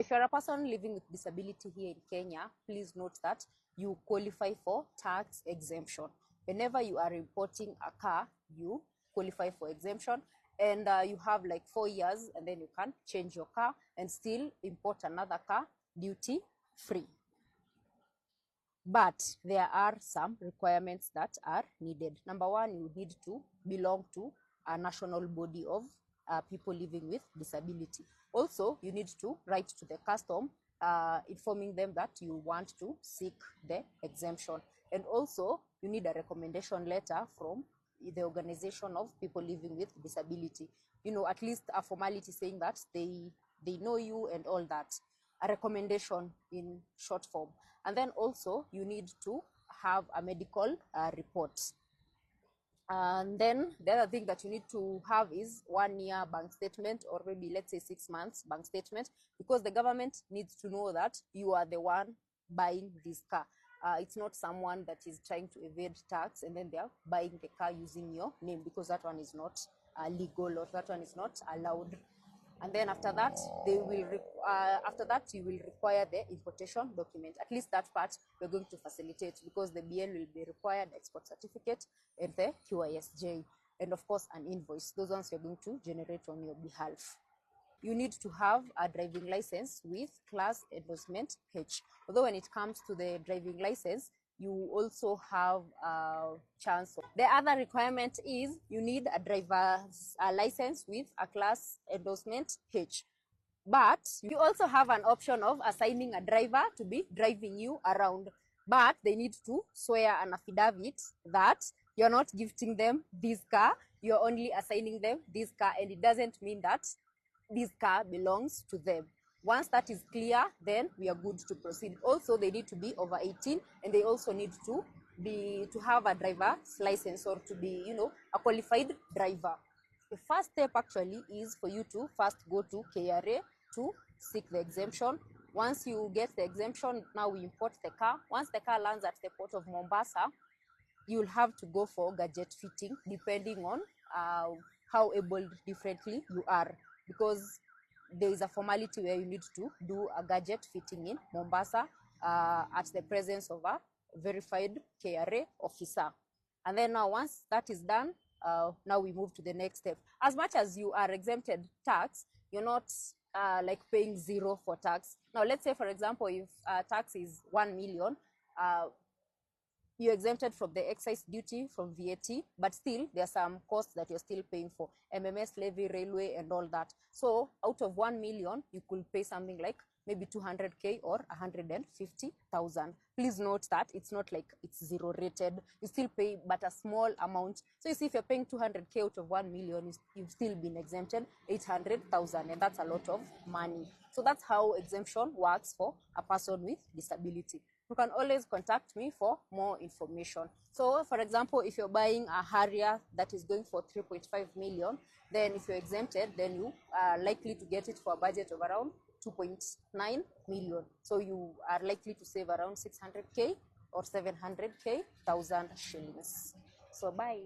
If you're a person living with disability here in Kenya, please note that you qualify for tax exemption. Whenever you are importing a car, you qualify for exemption, and you have like 4 years, and then you can change your car and still import another car duty free. But there are some requirements that are needed. Number one, you need to belong to a national body of people living with disability. Also, you need to write to the custom informing them that you want to seek the exemption. And also, you need a recommendation letter from the organization of people living with disability. You know, at least a formality saying that they know you and all that. A recommendation in short form. And then also you need to have a medical report. And then the other thing that you need to have is 1 year bank statement, or maybe let's say 6 months bank statement, because the government needs to know that you are the one buying this car. It's not someone that is trying to evade tax and then they are buying the car using your name, because that one is not legal, or that one is not allowed. And then after that, you will require the importation document. At least that part we're going to facilitate, because the BN will be required export certificate and the QISJ, and of course an invoice. Those ones you're going to generate on your behalf. You need to have a driving license with class endorsement H. Although when it comes to the driving license, you also have a chance. The other requirement is you need a driver's license with a class endorsement H. But you also have an option of assigning a driver to be driving you around. But they need to swear an affidavit that you're not gifting them this car, you're only assigning them this car, and it doesn't mean that this car belongs to them. Once that is clear, then we are good to proceed. Also, they need to be over 18, and they also need to have a driver's license, or to be, you know, a qualified driver. The first step actually is for you to first go to KRA to seek the exemption. Once you get the exemption, now we import the car. Once the car lands at the port of Mombasa, you'll have to go for gadget fitting, depending on how able differently you are, because there is a formality where you need to do a gadget fitting in Mombasa at the presence of a verified KRA officer. And then now once that is done, now we move to the next step. As much as you are exempted tax, you're not like paying zero for tax. Now let's say, for example, if tax is 1 million, you're exempted from the excise duty, from VAT, but still there are some costs that you're still paying for, MMS levy, railway, and all that. So out of 1 million, you could pay something like maybe 200K or 150,000. Please note that it's not like it's zero rated. You still pay but a small amount. So you see, if you're paying 200K out of 1 million, you've still been exempted 800,000, and that's a lot of money. So that's how exemption works for a person with disability. You can always contact me for more information. So, for example, if you're buying a Harrier that is going for 3.5 million, then if you're exempted, then you are likely to get it for a budget of around 2.9 million. So you are likely to save around 600K or 700K, 1,000 shillings. So bye.